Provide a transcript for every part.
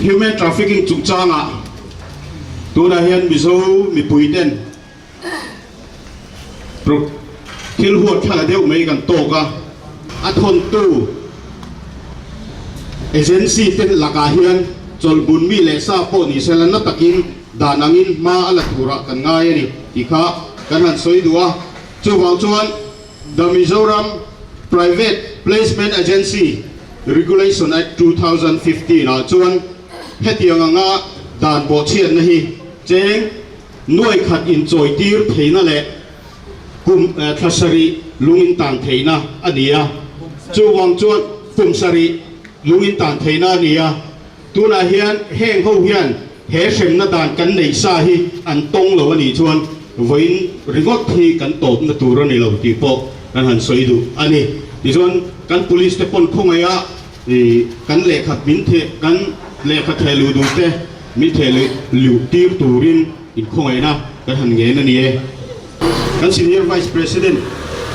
human trafficking chung changa tu na hian mi zo mi puiten pro thil huat thala deuh mai kan to ka a thon tu agency te laka hian chol bun mi le sa po ni selan na takin danangin ma ala tura kan ngai ani tikha kan han soi duwa chu wang chuan the Mizoram Private Placement Agency Regulation Act 2015 a chuan hetiang anga dan bo chian na hi cheng nuai khat in choi tir theina le kum thasari lungin tan theina ania chu wang chuan pumsari lungin tan theina ania tuna hian heng ho hian he shem na dan kan nei sa hi an tong lo ani chuan voin ringot thi kan top na tur ani lo ti po kan han soi du ani ti chuan kan police te pon khongaya kan le khat min the kan le khat thelu du te mi thelu liu tir turin in khongai na kan han nge na ni e kan senior vice president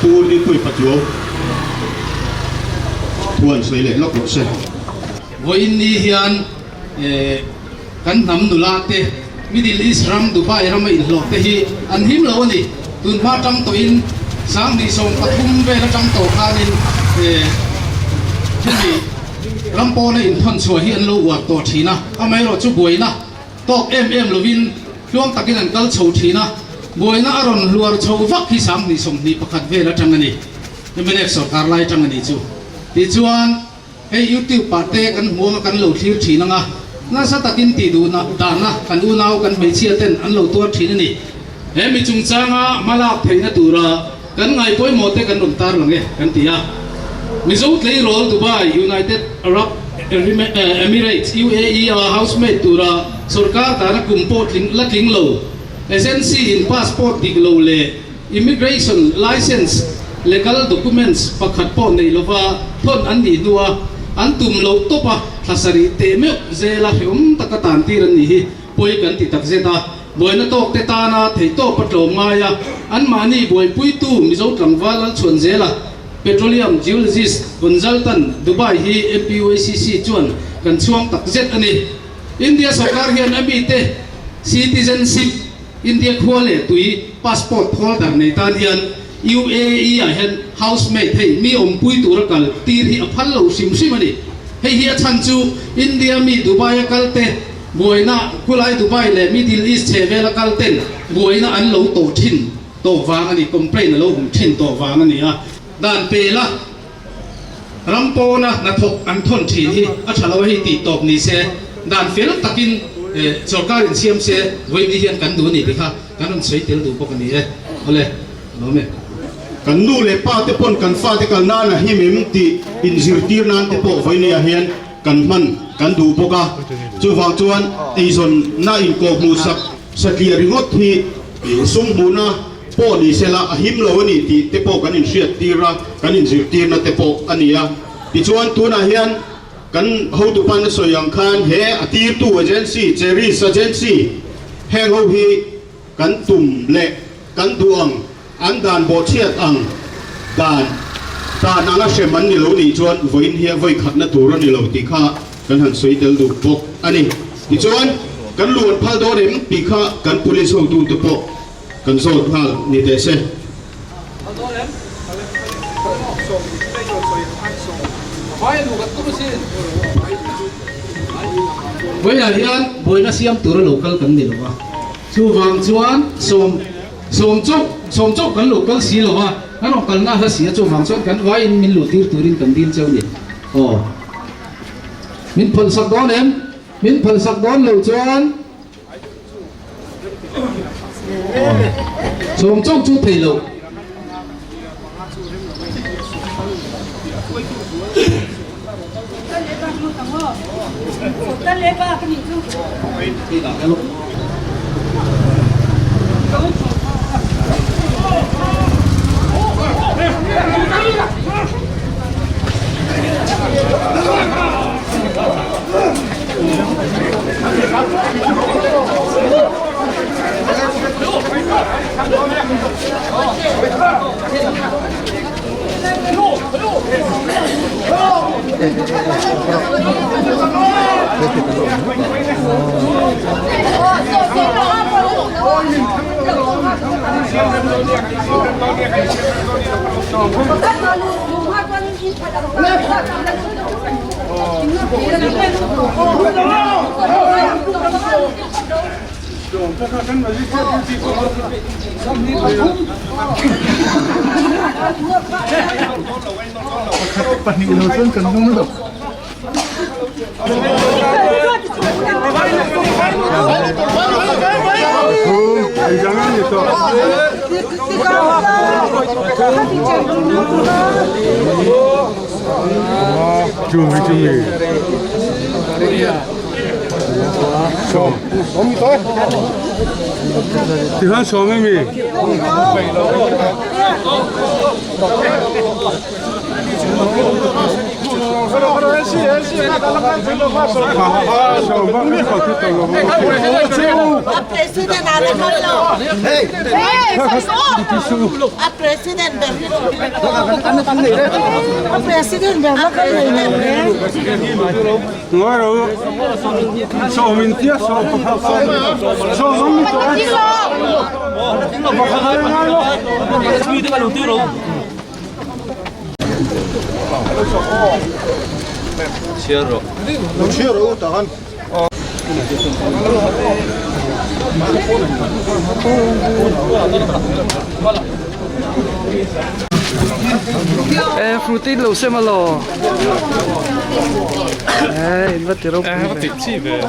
pur ni pui patio tuan sei le lok se voin ni hian kan nam nu la te Middle East ram Dubai ram in lo te hi an him lo ni tun ma tang to in sang ni som pathum ve la tang to khanin thi rampo na in thon chua hi an lo wa to thina amai ro chu boina tok lovin luang takin an kal chho thina boina aron luar chho vak hi sang ni som ni pakhat ve la tang ani menek sarkar lai tang ani chu ti chuan hey YouTube parte kan muang kan lo thlir thina nga na sa takin ti du na dana kan u nau kan mei chia ten an lo tua thina ni he mi chung changa malak theina tura kan ngai poi mo te kan rum tar lange kan tia Result lay role Dubai United Arab Emirates UAE housemate tura sarkar dana kumpot ling lo agency in passport diglo le immigration license legal documents pakhat po nei lova thon an ni duwa an tum lo topa thasari te me zela hium takatan tiran ni hi poi kan ti tak zeta boina tok te ta na thei to patlo maya an mani boi pui tu mizo tlangwal chon zela petroleum geologist consultant Dubai hi Mpycc chuan kan chuang tak zet ani India sarkar hian abi te citizenship India khole tui passport holder nei tan hian UAE a hen housemate hei mi pui tur kal tir hi aphal lo sim ani hei hi chan chu India mi Dubai kalte boina kulai Dubai le Middle East chevela kalten boina an lo to thin to wang ani complain lo hum thin to wang ani a dan pela rampo na thok an thon thi hi a thalo hi ti top ni se dan fel takin sarkar in siam se voi ni hian kan du ni dikha kan on sei tel du pok ani e ole no me kan nu le pa te pon kan fa te kal na na hi mem ti in zir tir nan te po voi ni a hian kan man kan du poka chu wang chuan ei zon na in ko mu sak sakli ringot hi sum bu na po ni sela a him lo ni ti te po kan in hriat tira kan in zir tir na te po ania ti chuan tu na hian kan ho tu pan so yang khan he atir tu agency cherry agency heng ho hi kan tum le kan duang an dan bo chiat ang dan ta nanga sheman ni lo ni chuan voin hi voi khat na tur ni lo ti kha kan han soi tel du pok ani ti chuan kan luan phal do rem ti kha kan police ho tu po kan so phal ni te se boina hian boina siam tur local kan ni lo chu wang chuan som chok kan local si lo wa kan kal na ha sia chu wang chuan kan wai in min lu tir turin kan din cheu ni min phol sak don lo chuan som chok chu thei lo jangan itu. Cumi. Som. Om itu. Tuhan som ini. Presiden ada kalau. Presiden Presiden Ngoro. Som intia som. Som itu. Ciro tahan. Frutti lo xem lo. Vất tiro. Vất tip chi về.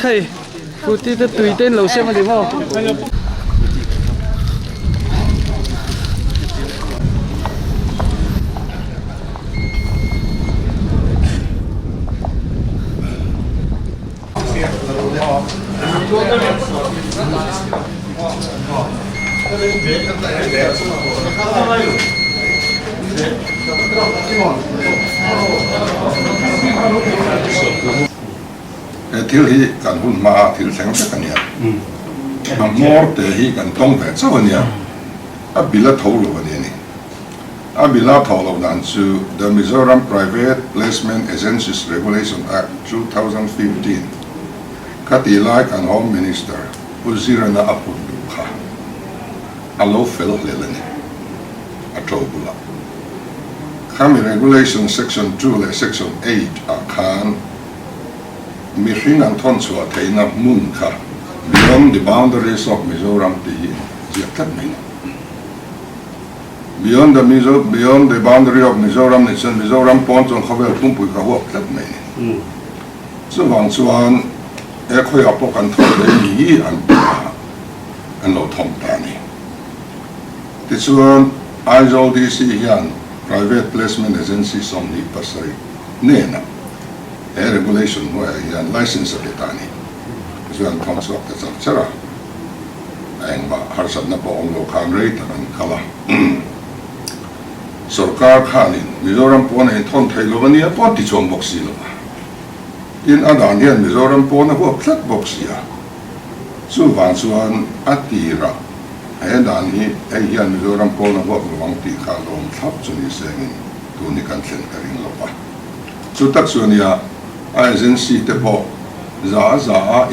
Khay. Frutti ta tùy tên lo xem đi mo. Thil hi kan hun ma thil theng se kan ya mor te hi kan tong ve chaw ania a bila tho lo ni a bila tho lo dan chu the Mizoram Private Placement Agencies Regulation Act 2015 kati lai kan Home Minister uzirana apun kha alo fel lelani a tobula kami regulation section 2 le section 8 a khan Mission and Tonsua Taina Munka beyond the boundaries of Mizoram beyond the boundary of Mizoram it's in Mizoram Pont on Havel Pumpui Kawak that many. So Wang Suan Ekoi Apok and Tony and no Tom Tani. This one ISO DC Yan private placement agencies on the Pasari Nena. Regulation where yan license of itani so yan comes up that's up chara ang harsad na po ang lokal rate ang kala sarkar khanin Mizoram po na iton Thilo niya po ti chom boxi lo in adan yan Mizoram po na po flat boxi ya so van suan atira ay dan hi ay yan Mizoram po na po wang ti khalom thap chuni sengin tuni kan centering lo pa so tak suania agency te po za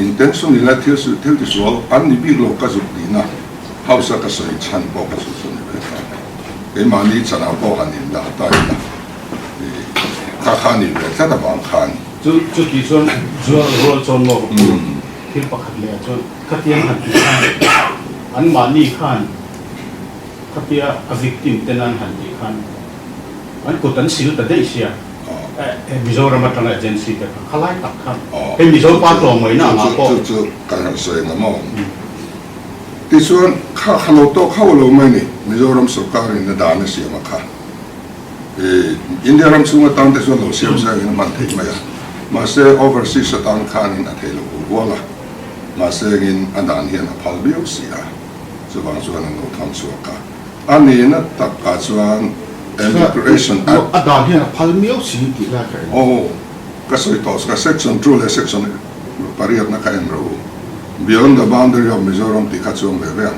intention ila thil ti sol an ni bi lo ka zu dina hausa ka soi chan po ka su ni be e mani chana po hanin da ta ina ka khani be ta da bang khan chu ti chon rol chon lo thil pakhat le chon khatiang han an mani khan khatia a victim tenan han ni khan an ko tan sil ta dei sia Mizoram Matang Agency ka khalai tak khan Mizoram pa to mai na ma ko chu kan han soi na mo ti chuan kha khalo to khaw lo mai ni Mizoram sarkar in da na sia ma kha India ram chunga tan te chuan lo siam sa in man thei mai ma se overseas tan khan in a thei lo wala ma se in adan hian a phal biu sia so bang chuan no tham chu ka ani na tak ka chuan Immigration Act. Adan hian palmio si ti la ka. Oh, kasoi tos ka section 2 le section pariat na ka enro. Beyond the boundary of Mizoram ti kachong level.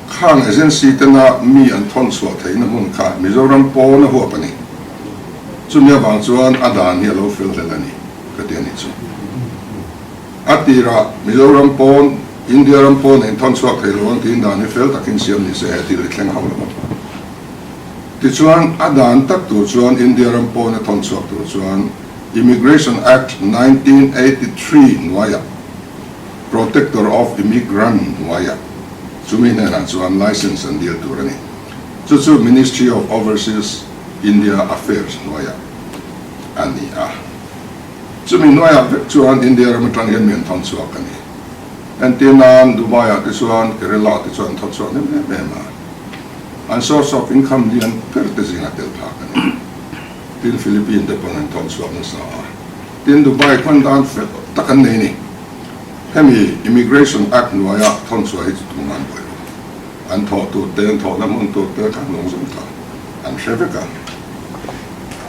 Khang agency tena mi an thon so thei na mun kha Mizoram po na ho pani. Chumya bang chuan adan hi lo fil le ni. ก็เดียนิจูอัติระมิโซรัมปอนอินเดียรัมปอนเอ็นทอนสวักเฮลวันที่ดานิเฟลตักินเสียมนิเสติลิเทงฮาวลมที่ชวนอดานตักตัวชวนอินเดียรัมปอนทอนสวักตัวชวน Immigration Act 1983 nuaya Protector of Immigrant nuaya sumina na chwan license and deal turani chu Ministry of Overseas India Affairs nuaya ani chumin nuaya chuan India ramatang yan men thon chuak ani antinan Dubai ti chuan Kerala ti chuan thon chuak ne ma and source of income lian pertezina tel phakani tin Philippines deponent thon chuak na sa tin Dubai kwandan takan nei ni hemi Immigration Act nuaya thon chuak hi tuman boy an tho tu ten tho na mun tu te kan long zum ta an sheveka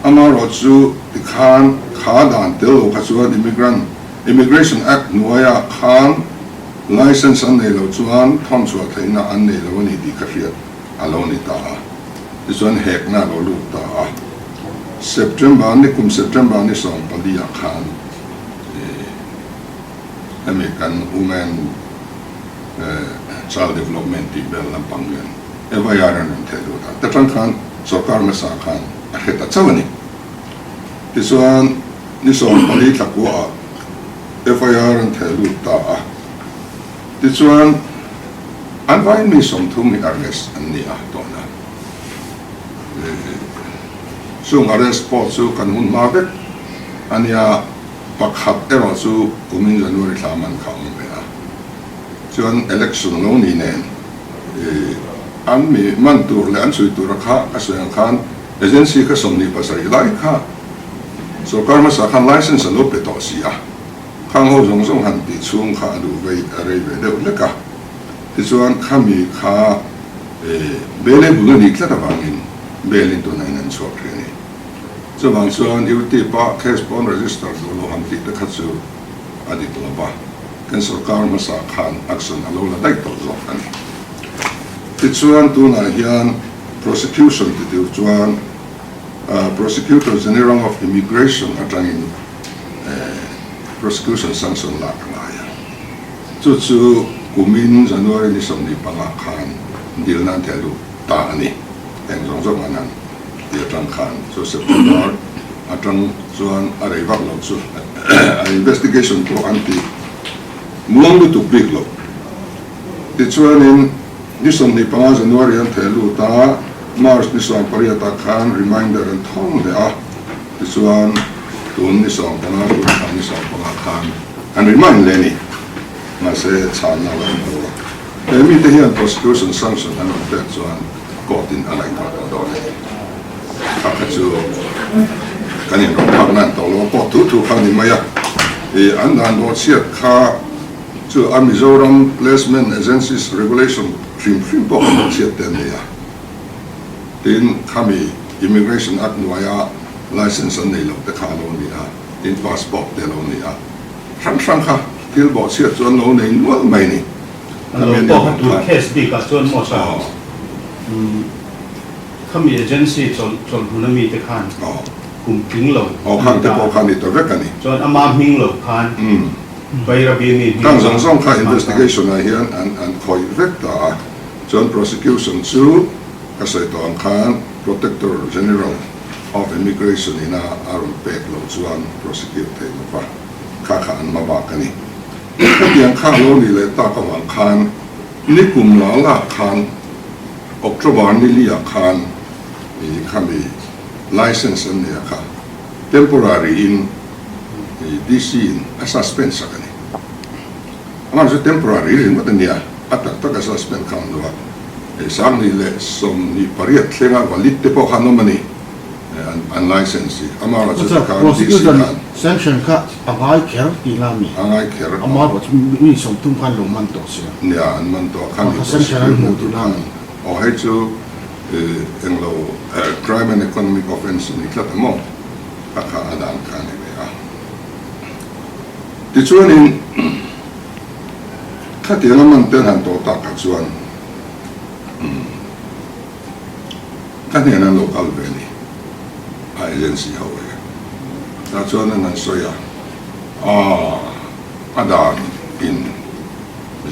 amaro chu tikhan khadan tel ka chuan Immigration Act nuaya khan license an nei lo chuan thon chuak theina an nei lo ni di ka riat aloni ta chuan hek na lo lu ta September ni som palia khan American Women Child Development Bill lampang yan evayaran ng telo ta tatang khan sarkar masa khan aheta chawani tisuan ni som pali takwa evayaran telo ta tisuan anvain mi som thumi arrest anni tona sung arrest po su kanun mabet ania pakhat ero su kumin January thaman khang be chuan election lo ni nen an mi man tur le an sui tur kha aseng khan agency ka somni pasari lai kha so karma sa khan license lo pe to sia khang ho jong jong han ti chung kha lu vei are ve de le ka ti chuan khami kha bele bu ni tla ta bangin belin to nai nan chok re ni so bang chuan UT pa case bond register lo han ti ta kha chu adi to ba kan sarkar masa khan action alola dai to lo ani tichuan tu na hian prosecution ti chuan prosecutor general of immigration atangin prosecution sanction la kanaya chu kumin January ni somni panga khan dil nan thelu ta ani eng jong jong anan dia tang khan so September atang chuan arei vak lo chu investigation pro anti muang lu tuk big lo ti chuanin ni som ni panga January an thelu ta March ni som pariata khan reminder and thong de ti chuan tun ni som panga tu khan ni som panga khan an remind leni ma se chan na la lo mi te hian prosecution sanction an te chuan court in alai ta do le ka chu kanin ro phak nan to lo ko tu khan ni maya an dan do chiat kha to Mizoram Placement Agencies Regulation Trim po chiat ten ya tin kami Immigration Act nuaya license an nei lo te kha lo ni in passport te lo ni sang kha til bo chiat chuan lo nei nual mai ni lo po tu case bi ka chuan mo sa kami agency chol hunami te khan kum ting lo khan te po khan ni to vekani chuan ama hing lo khan Bay Rabini. Kang Zong ka investigation na hiyan and koi vekta John prosecution su kasi ito ang kan Protector General of Immigration ina aron peklo chuan prosecute mo pa kakaan mabaka ni yang kalo nila takawang kan ni kumlala kan October niliya kan kami license niya ka temporary in DC in a suspense sa kani. Ang sa temporary rin matan niya at taga-suspend ka nila. Sang nila som ni pariat lenga walit te po kano mani unlicensed. Amara sa ka DC kan. Sanction ka angay ker tilami. Angay ker. Amara mi som tum kan lo man to siya. Niya man to kan. Sanction mo tilami. O hay so ang lo crime and economic offense ni klata mo kakaadaan ka ni. Di chuanin kati naman tenhan to taka chuan kanina local veni agency hawe ta chuan nan soya đàn in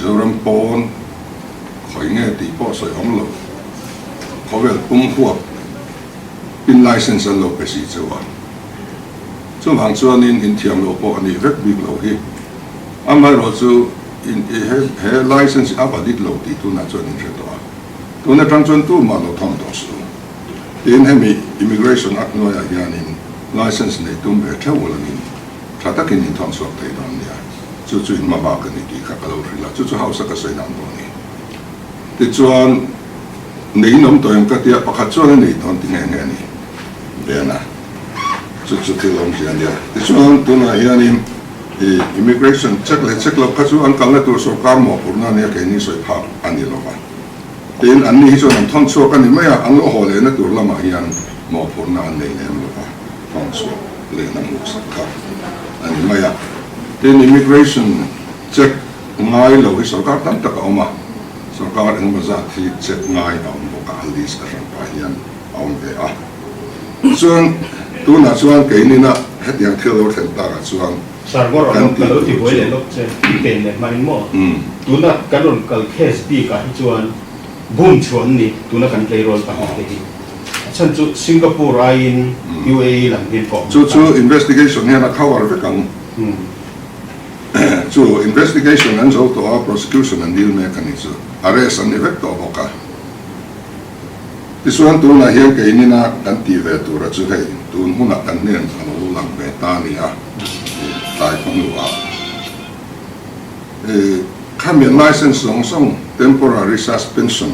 zoram pon khỏi nghe tí po soi hong lo có vẻ bung huộc in license lo cái gì chứ chúng hàng cho nên in thiam lo po anh vết big lo hi mà rồi chú in he license áp đặt lo tí tu na cho nên thế đó tu na trang chuẩn tu mà lo thông đó số in hemi immigration act nói là hiện in license này tu về theo là inถ้าตักอินทอนสวบไทยตอนนี้จู่ๆมาบ้ากันนี่ข้าก็รู้ละจู่ๆเขาสักก็ใส่น้ำตัวนี้แต่จวนนี่น้ำตัวยังก็เดียปะขัดจวนนี่ตอนที่ไงนี่เดี๋ยวนะจู่ๆที่ลงเสียเนี่ยแต่จวนตัวนั้นยังนี่immigration เช็คเลยเช็คแล้วขัดจวนกันแล้วตัวสกัดหมอปุ่นนั่นเนี่ยแค่นี้สวยภาพอันนี้หรอกแต่อันนี้จวนทอนสวบกันนี่ไม่อันละหัวเลยนะตัวละมายังหมอปุ่นนั่นเนี่ยหรอกทอนสวบเลยน้ำมุกสักครับอันนี้ไม่อะที่ immigration เช็คง่ายเลยสกัดตั้งแต่ก็เอามาสกัดเองมาจากที่เช็คง่ายเอาบุกอาลิสกันไปยันเอาไปอ่ะส่วนตัวนั้นส่วนเกี่ยนี่นะเฮ็ดอย่างเที่ยวเห็นตาส่วนสารก็เราก็รู้ที่ไว้เลยลูกเช่นเป็นเนี่ยมันมั่วตัวนั้นการรุ่นการเคสปีกับจวนบูมชวนนี่ตัวนั้นการเคยรอนไปที่ฉันจุสิงคโปร์ไอ้UAE หลังเรียนก่อนจู่ investigation เนี่ยนะเข้าอะไรไปกันจู่ investigation นั้นจะตัว prosecution นั้นดีลเมกันนี่จู่ arrest อันนี้เวทตัวบอกกันที่ส่วนตัวนั้นเฮียกันนี่นะกันตีเวทตัวเราจู่ให้ตัวหุ่นนักกันเนี่ยเราหลังเวทานี่ฮะตายของเราข้ามี license ส่ง temporary suspension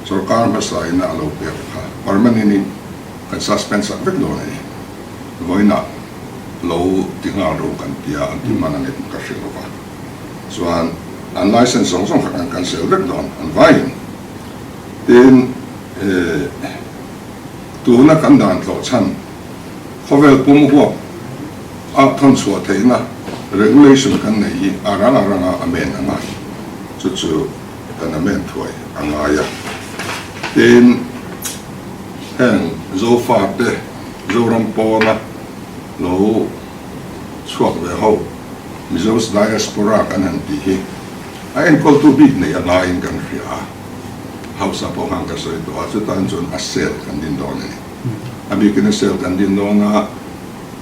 สุรการมาใส่หน้าเราเปียกค่ะpermanent นี่กัน suspend สักเล็กน้อยนี่ไว้น่ะเราที่งานเรากันที่อันที่มันนั่นเองก็เสียแล้วว่าส่วนอัน license ส่งกันเสียเล็กน้อยอันไว้ที่ตัวนักการด่านต่อชั้นเขาเวลปุ่มหัวทนสัวเทนะ regulation กันไหนอะไรอเมนอะไรจู่ๆกันอเมนถอยอะไรอ่ะที่แห่งโซฟาเดโซรัมปอนะเราชวกเวหามิโซสไดอาสปอรากันหันทีไอ้คนตัวบิ๊กเนี่ยอะไรกันเสียเฮาสับพหังกันสวยตัวจุดนั้นจนอัสเซลกันดินโดนนี่อาบิกินเซลกันดินโดนนะ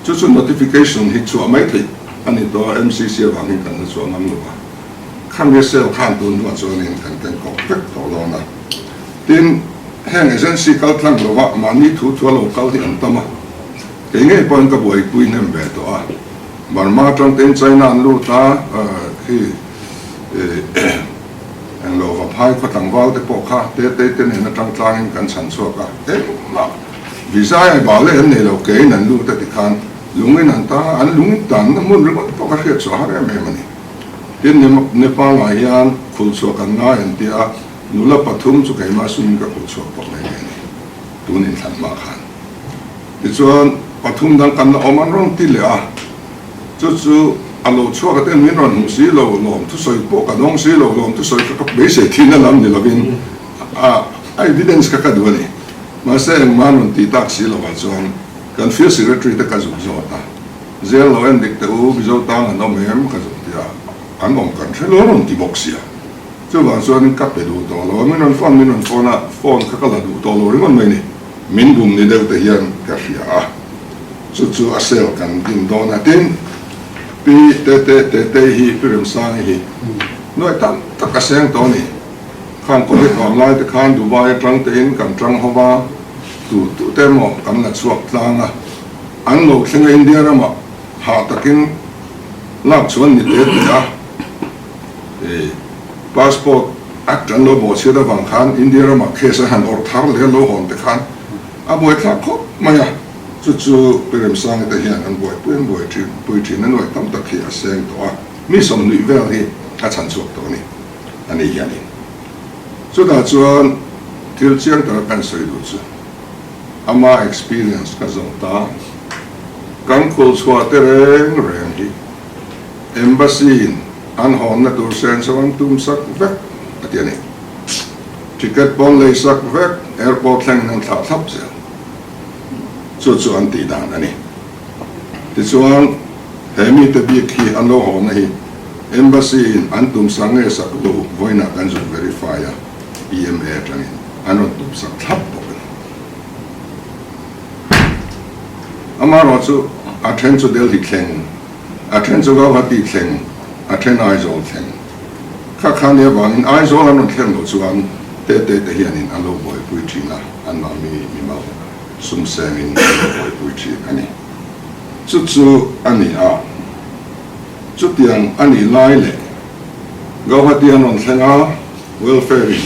จุด notification ฮิตชัวไม่ถึงอันนี้ตัว MCC วางกันชัวงั้นหรือว่าข้างเซลข้างตัวนู้นชัวนี่กันกบเล็กตัวเรานะทีแห่งเอเจนซี่เขาตั้งหรือว่ามันนี่ถูกชัวเราเขาที่อันตั้มอ่ะเก่งไอ้ปอนกับบ่อยปุยนั่นแบบตัวมันมาตรงเต็นใจนั่นรู้ตาที่อันเราว่าพายเขาตั้งว่าแต่พอข้าเตะเนี่ยนั่งตั้งกันฉันชัวกันมาวิสัยบ่าวเลยอันนี้เราเก่งนั่นรู้แต่ที่คันลุงนั่นตาอันลุงตันมันรู้ว่าพอข้าเสียชัวอะไรไม่มันนี่ที่เนี่ยปาลายันคุลชัวกันง่ายอันที่นุลปฐุมสุขัยมาสุนกับคุลชัวพวกนี้ตัวนี้ทันมาขันที่ส่วนปฐุมดังกันเอามันร้องที่เหลือจู่ๆอันเราชัวกันเต็มมินรันสีเราลมทุกส่วนพวกกันน้องสีเราลมทุกส่วนก็ไม่ใช่ที่นั่นนี่เราเป็นevidence ก็ดูนี่มาเสียงมันตีตักสีเราว่าส่วนกันฟิลสิเรตรีตะกันจุดจอดนะเจลเราเองเด็กเต๋อบิโจตังอันนั้นไม่hemกันจุดที่อันนั้นกันเชลล์ที่บอกเสียจู่ว่าส่วนนี้กับไปดูตัวเราไม่นอนฟอนก็กระดูตัวเราเรื่องมันไม่นี่มินบุมนี่เดี๋ยวแต่ยังกับเสียจู่ๆอาเซลกันดินโดนนะดินปีเตฮีปีเริ่มสร้างฮีน้อยตั้งตะกะเสียงตัวนี้ข้างคนที่ออนไลน์แต่ข้างดูไว้ตรังเต็นกันตรังหัวตู้เต็มหมดกำนัดสวกตางอ่ะอันโลกสิ่งอินเดียเรามาหาตะกินลากชวนนิดเดียวพาสปอร์ตอักจันโลบอกเชื่อได้บางครั้งอินเดียเรามาเคสหันออกทางเลยโลหอนแต่ครั้งบวยทักครบมาอ่ะจู่ๆเปลี่ยนสร้างแต่เห็นกันบวยที่นั่นบวยตั้มตะเคียนเสียงตัวมีสมนุยเวลที่อาจารย์สวกตัวนี้อันนี้อย่างนี้สุดท้ายส่วนที่เชียงตะกันสวยดูสิอามา experience ก็ส่งตาการคุลชัวเตเรงที่ embassy อันหอนนั่นตัวเซนสวรรค์ตุ้มสักเวกอะไรนี่ทิเก็ตบอลเลยสักเวก airport แห่งนั้นทับเสียส่วนตีด่านอันนี้ที่ส่วน hemi te bi khi an lo ho na hi embassy in antum sange sak lo voina kan zu verify ya EMA tangin anot tum sak thap bo amaro chu athen chu Delhi thleng athen chu Guwahati thleng athen Aizawl thleng kha khania wangin Aizawl an thleng lo chuan te hianin an lo boi pui thina an ma mi mau sum semin boi pui thi ani chu ani a chu tiang ani lai le Guwahati an thlenga welfare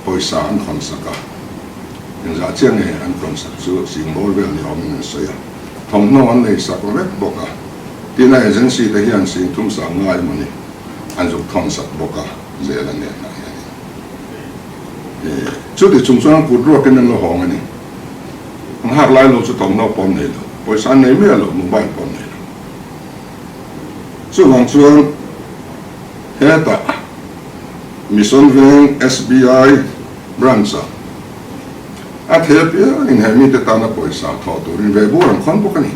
poisa an khon saka in za chiang e an khon sak chu simbol vel ni om in soya thong no an nei sak vek boka tina agency te hian sing thum sa ngai mani an zu thong sak boka zela ne na chu ti chung chuang pu ro ken lo hong ani ang har lai lo chu thong no pon nei lo poisa nei me lo mobile pon nei lo chu wang chuang heta mission veng SBI branch a thepia in hemi te tana poisa tho turin ve buram khon bokani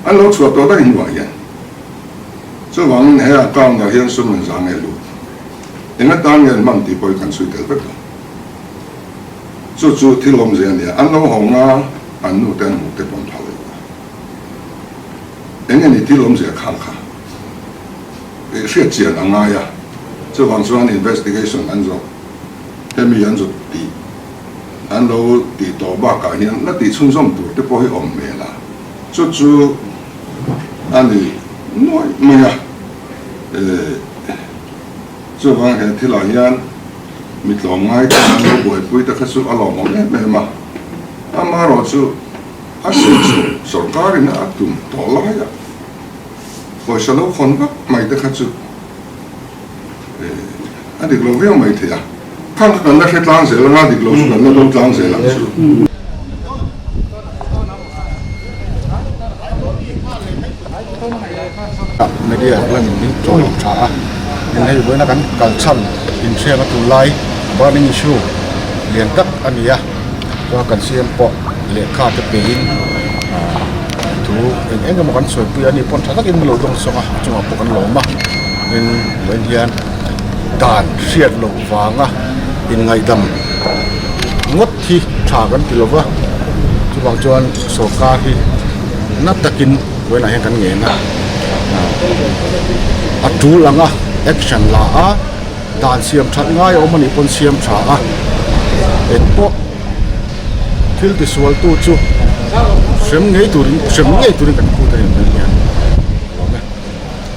an lo chua to da in wa yan so wang he account na hian sum zang e lu enga tan yan mang ti poi kan sui tel pek so chu thilom zen ya an lo honga an nu ten mu te pon thale enga ni thilom ze khang kha e hriat chian anga ya chu wang chuan investigation an zo hemi an zo ti an lo ti to ba ka hian na ti chung som tu te po hi om me la chu ani noi maya chu wang he thila hian mi tlom ngai ta an lo boi pui ta khasu alo mo me ma ama ro chu a sarkar na atum to la ya poisa lo khon ba mai ta khasu adik lo veo mai thia kan kan na tlang se la dik lo su kan na lo tlang se la su media lan ni choi tha nei với nó kan kal cham in share ma tu lai burning issue lian tak ania wa kan siam po le kha te pe in tu en enga mo kan soi pu ani pon tha tak in lo dong songa chuma po kan lo ma in len hian dan siat lo wanga in ngai dam ngot thi tha kan tilova chu bang chuan so ka hi na takin wena hen kan nge na a tu langa action la a dan siam that ngai o mani pon siam tha a en po thil ti sual tu chu sem ngei turin kan khu ta